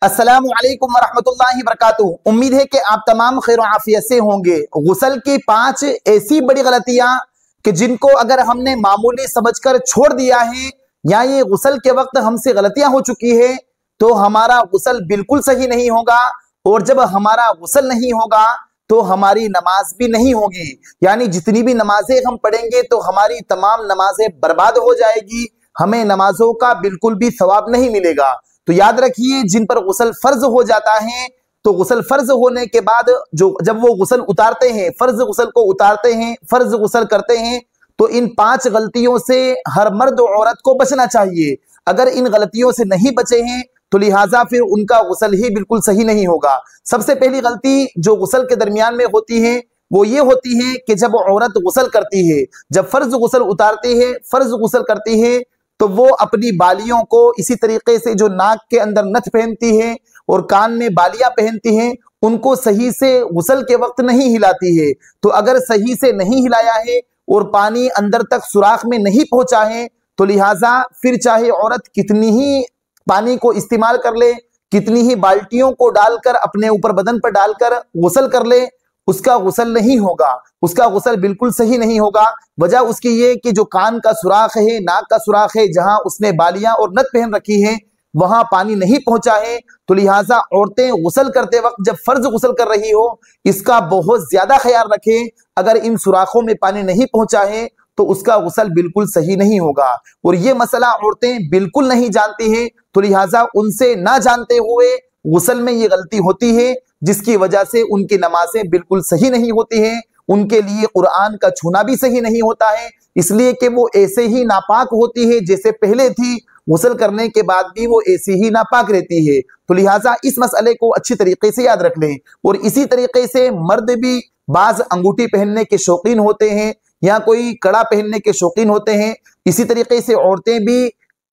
अस्सलामु अलैकुम वरहमतुल्लाहि वबरकातुहू। उम्मीद है कि आप तमाम खैर आफियत से होंगे। गुस्ल की 5 ऐसी बड़ी गलतियां कि जिनको अगर हमने मामूली समझकर छोड़ दिया है या ये गुस्ल के वक्त हमसे गलतियां हो चुकी है तो हमारा गुस्ल बिल्कुल सही नहीं होगा, और जब हमारा गुस्ल नहीं होगा तो हमारी नमाज भी नहीं होगी। यानी जितनी भी नमाजें हम पढ़ेंगे तो हमारी तमाम नमाजें बर्बाद हो जाएगी, हमें नमाजों का बिल्कुल भी सवाब नहीं मिलेगा। तो याद रखिए, जिन पर गुस्ल फर्ज हो जाता है तो गुस्ल फर्ज होने के बाद जब वो गुस्ल उतारते हैं, फर्ज गुस्ल को उतारते हैं, फर्ज गुस्ल करते हैं, तो इन 5 गलतियों से हर मर्द और औरत को बचना चाहिए। अगर इन गलतियों से नहीं बचे हैं तो लिहाजा फिर उनका गुस्ल ही बिल्कुल सही नहीं होगा। सबसे पहली गलती जो गुस्ल के दरमियान में होती है वो ये होती है कि जब औरत गुस्ल करती है, जब फर्ज गुस्ल उतारती है, फर्ज गुस्ल करती है, तो वो अपनी बालियों को इसी तरीके से जो नाक के अंदर नथ पहनती है और कान में बालियां पहनती हैं, उनको सही से गुस्ल के वक्त नहीं हिलाती है। तो अगर सही से नहीं हिलाया है और पानी अंदर तक सुराख में नहीं पहुंचा है तो लिहाजा फिर चाहे औरत कितनी ही पानी को इस्तेमाल कर ले, कितनी ही बाल्टियों को डालकर अपने ऊपर बदन पर डालकर गुस्ल कर ले, उसका गुस्ल नहीं होगा, उसका गुस्ल बिल्कुल सही नहीं होगा। वजह उसकी ये कि जो कान का सुराख है, नाक का सुराख है, जहां उसने बालियां और नथ पहन रखी है वहां पानी नहीं पहुंचा है। तो लिहाजा औरतें गुस्ल करते वक्त जब फर्ज गुस्ल कर रही हो इसका बहुत ज्यादा ख्याल रखें। अगर इन सुराखों में पानी नहीं पहुंचा है तो उसका गुस्ल बिल्कुल सही नहीं होगा, और ये मसला औरतें बिल्कुल नहीं जानती हैं। तो लिहाजा उनसे ना जानते हुए गुस्ल में ये गलती होती है, जिसकी वजह से उनकी नमाजें बिल्कुल सही नहीं होती हैं। उनके लिए कुरान का छूना भी सही नहीं होता है, इसलिए कि वो ऐसे ही नापाक होती है जैसे पहले थी, गुस्ल करने के बाद भी वो ऐसी ही नापाक रहती है। तो लिहाजा इस मसले को अच्छी तरीके से याद रख लें। और इसी तरीके से मर्द भी बाज अंगूठी पहनने के शौकीन होते हैं या कोई कड़ा पहनने के शौकीन होते हैं, इसी तरीके से औरतें भी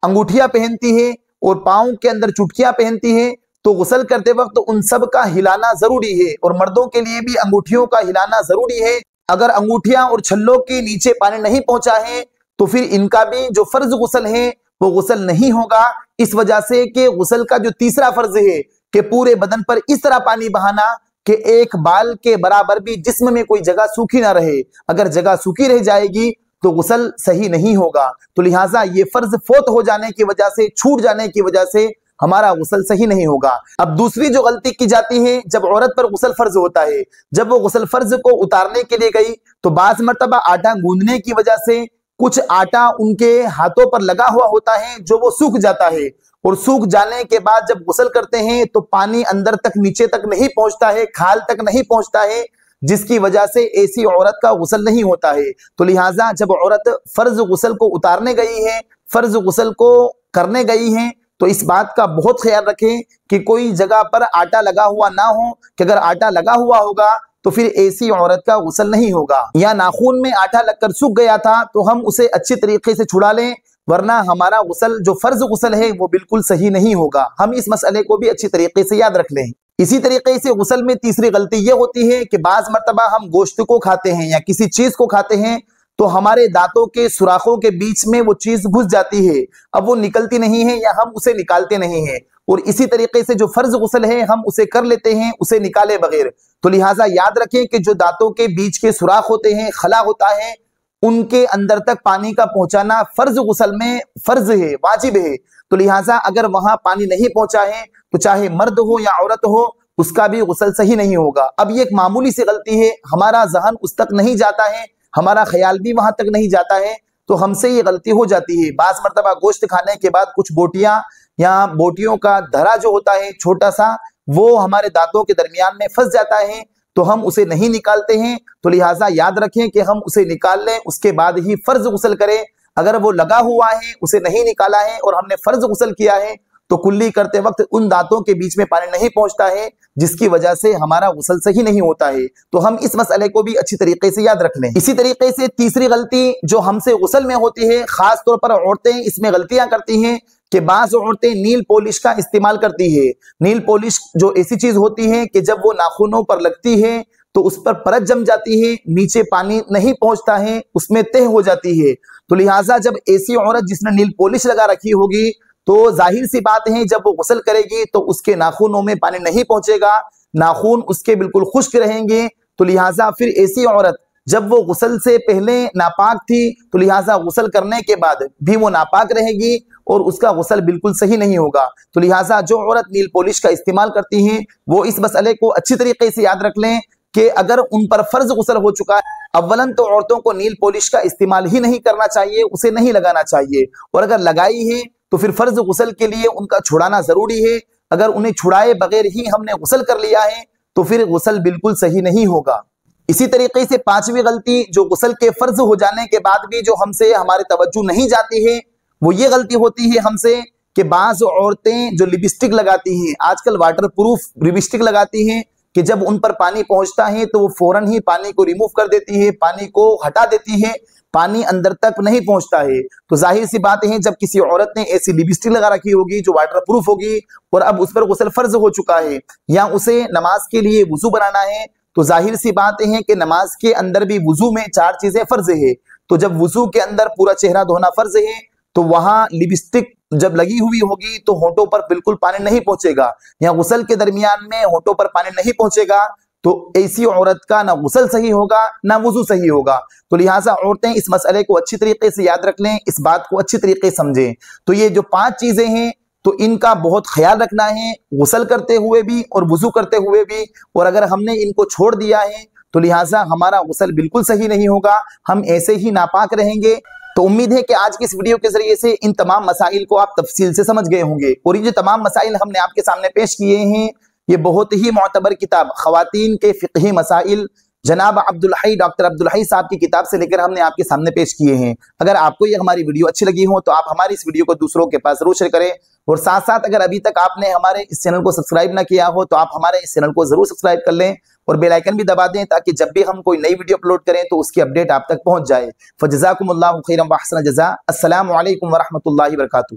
अंगूठियां पहनती हैं और पाँव के अंदर चुटकियां पहनती हैं। तो गुस्ल करते वक्त उन सब का हिलाना जरूरी है, और मर्दों के लिए भी अंगूठियों का हिलाना जरूरी है। अगर अंगूठियां और छल्लों के नीचे पानी नहीं पहुंचा है तो फिर इनका भी जो फर्ज गुस्ल है वो गुस्ल नहीं होगा। इस वजह से कि गुस्ल का जो तीसरा फर्ज है कि पूरे बदन पर इस तरह पानी बहाना कि एक बाल के बराबर भी जिस्म में कोई जगह सूखी ना रहे। अगर जगह सूखी रह जाएगी तो गुस्ल सही नहीं होगा। तो लिहाजा ये फर्ज फोत हो जाने की वजह से, छूट जाने की वजह से हमारा गुस्ल सही नहीं होगा। अब दूसरी जो गलती की जाती है जब औरत पर गुस्ल फर्ज होता है, जब वो गुस्ल फर्ज को उतारने के लिए गई तो बाज मर्तबा आटा गूंदने की वजह से कुछ आटा उनके हाथों पर लगा हुआ होता है जो वो सूख जाता है, और सूख जाने के बाद जब गुस्ल करते हैं तो पानी अंदर तक, नीचे तक नहीं पहुंचता है, खाल तक नहीं पहुंचता है, जिसकी वजह से ऐसी औरत का गुस्ल नहीं होता है। तो लिहाजा जब औरत फर्ज गुस्ल को उतारने गई है, फर्ज गुस्ल को करने गई है, तो इस बात का बहुत ख्याल रखें कि कोई जगह पर आटा लगा हुआ ना हो, कि अगर आटा लगा हुआ होगा तो फिर ऐसी औरत का गुस्ल नहीं होगा। या नाखून में आटा लगकर सूख गया था तो हम उसे अच्छी तरीके से छुड़ा लें, वरना हमारा गुस्ल जो फर्ज गुस्ल है वो बिल्कुल सही नहीं होगा। हम इस मसले को भी अच्छी तरीके से याद रख लें। इसी तरीके से गुस्ल में तीसरी गलती ये होती है कि बाज मर्तबा हम गोश्त को खाते हैं या किसी चीज को खाते हैं तो हमारे दांतों के सुराखों के बीच में वो चीज घुस जाती है, अब वो निकलती नहीं है या हम उसे निकालते नहीं है। और इसी तरीके से जो फर्ज गुस्ल है हम उसे कर लेते हैं उसे निकाले बगैर। तो लिहाजा याद रखें कि जो दांतों के बीच के सुराख होते हैं, खला होता है, उनके अंदर तक पानी का पहुंचाना फर्ज गुस्ल में फर्ज है, वाजिब है। तो लिहाजा अगर वहां पानी नहीं पहुंचा है तो चाहे मर्द हो या औरत हो उसका भी गुस्ल सही नहीं होगा। अब ये एक मामूली सी गलती है, हमारा जहन उस तक नहीं जाता है, हमारा ख्याल भी वहां तक नहीं जाता है, तो हमसे ये गलती हो जाती है। बास मर्तबा गोश्त खाने के बाद कुछ बोटियां या बोटियों का धरा जो होता है छोटा सा, वो हमारे दांतों के दरमियान में फंस जाता है, तो हम उसे नहीं निकालते हैं। तो लिहाजा याद रखें कि हम उसे निकाल लें, उसके बाद ही फर्ज गुस्ल करें। अगर वो लगा हुआ है, उसे नहीं निकाला है और हमने फर्ज गुस्ल किया है तो कुल्ली करते वक्त उन दांतों के बीच में पानी नहीं पहुंचता है, जिसकी वजह से हमारा गुस्ल सही नहीं होता है। तो हम इस मसले को भी अच्छी तरीके से याद रख लें। इसी तरीके से तीसरी गलती जो हमसे गुस्ल में होती है, खास तौर पर औरतें इसमें गलतियां करती हैं कि बाज़ औरतें नील पॉलिश का इस्तेमाल करती है। नील पॉलिश जो ऐसी चीज होती है कि जब वो नाखूनों पर लगती है तो उस पर परत जम जाती है, नीचे पानी नहीं पहुंचता है, उसमें तह हो जाती है। तो लिहाजा जब ऐसी औरत जिसने नील पॉलिश लगा रखी होगी तो जाहिर सी बात है जब वो गुस्ल करेगी तो उसके नाखूनों में पानी नहीं पहुंचेगा, नाखून उसके बिल्कुल खुश्क रहेंगे। तो लिहाजा फिर ऐसी औरत जब वो गुस्ल से पहले नापाक थी तो लिहाजा गुस्ल करने के बाद भी वो नापाक रहेगी और उसका गुस्ल बिल्कुल सही नहीं होगा। तो लिहाजा जो औरत नील पॉलिश का इस्तेमाल करती हैं वो इस मसले को अच्छी तरीके से याद रख लें कि अगर उन पर फर्ज गुस्ल हो चुका है, अव्वलन तो औरतों को नील पॉलिश का इस्तेमाल ही नहीं करना चाहिए, उसे नहीं लगाना चाहिए। और अगर लगाई है तो फिर फर्ज गुस्ल के लिए उनका छुड़ाना जरूरी है। अगर उन्हें छुड़ाए बगैर ही हमने गुस्ल कर लिया है तो फिर गुस्ल बिल्कुल सही नहीं होगा। इसी तरीके से पांचवी गलती जो गुस्ल के फर्ज हो जाने के बाद भी जो हमसे हमारी तवज्जो नहीं जाती है, वो ये गलती होती है हमसे कि बाज औरतें जो लिपस्टिक लगाती हैं, आजकल वाटर प्रूफ लिपस्टिक लगाती हैं, कि जब उन पर पानी पहुंचता है तो वो फौरन ही पानी को रिमूव कर देती है, पानी को हटा देती है, पानी अंदर तक नहीं पहुंचता है। तो जाहिर सी बात है जब किसी औरत ने ऐसी लिपस्टिक लगा रखी होगी जो वाटर प्रूफ होगी और अब उस पर गुस्ल फर्ज हो चुका है या उसे नमाज के लिए वुजू बनाना है, तो जाहिर सी बात है कि नमाज के अंदर भी वुजू में 4 चीजें फर्ज है। तो जब वुजू के अंदर पूरा चेहरा धोना फर्ज है तो वहां लिपस्टिक जब लगी हुई होगी तो होठों पर बिल्कुल पानी नहीं पहुंचेगा, या गुस्ल के दरमियान में होठों पर पानी नहीं पहुंचेगा, तो ऐसी औरत का ना गुस्ल सही होगा ना वुजू सही होगा। तो लिहाजा औरतें इस मसले को अच्छी तरीके से याद रख लें, इस बात को अच्छी तरीके से समझें। तो ये जो 5 चीजें हैं तो इनका बहुत ख्याल रखना है, गुस्ल करते हुए भी और वुजू करते हुए भी। और अगर हमने इनको छोड़ दिया है तो लिहाजा हमारा गुस्ल बिल्कुल सही नहीं होगा, हम ऐसे ही नापाक रहेंगे। तो उम्मीद है कि आज की इस वीडियो के जरिए से इन तमाम मसाइल को आप तफसील से समझ गए होंगे। और ये जो तमाम मसाइल हमने आपके सामने पेश किए हैं ये बहुत ही मोतबर किताब खवातीन के फिक़ही मसाइल जनाब अब्दुल हई डॉक्टर अब्दुल हई साहब की किताब से लेकर हमने आपके सामने पेश किए हैं। अगर आपको ये हमारी वीडियो अच्छी लगी हो तो आप हमारी इस वीडियो को दूसरों के पास जरूर शेयर करें। और साथ साथ अगर अभी तक आपने हमारे इस चैनल को सब्सक्राइब ना किया हो तो आप हमारे इस चैनल को जरूर सब्सक्राइब कर लें और बेल आइकन भी दबा दें ताकि जब भी हम कोई नई वीडियो अपलोड करें तो उसकी अपडेट आप तक पहुंच जाए। फजज़ाकुमुल्लाहु खैरन व अहसन जज़ा। अस्सलामु अलैकुम व रहमतुल्लाहि व बरकातुहू।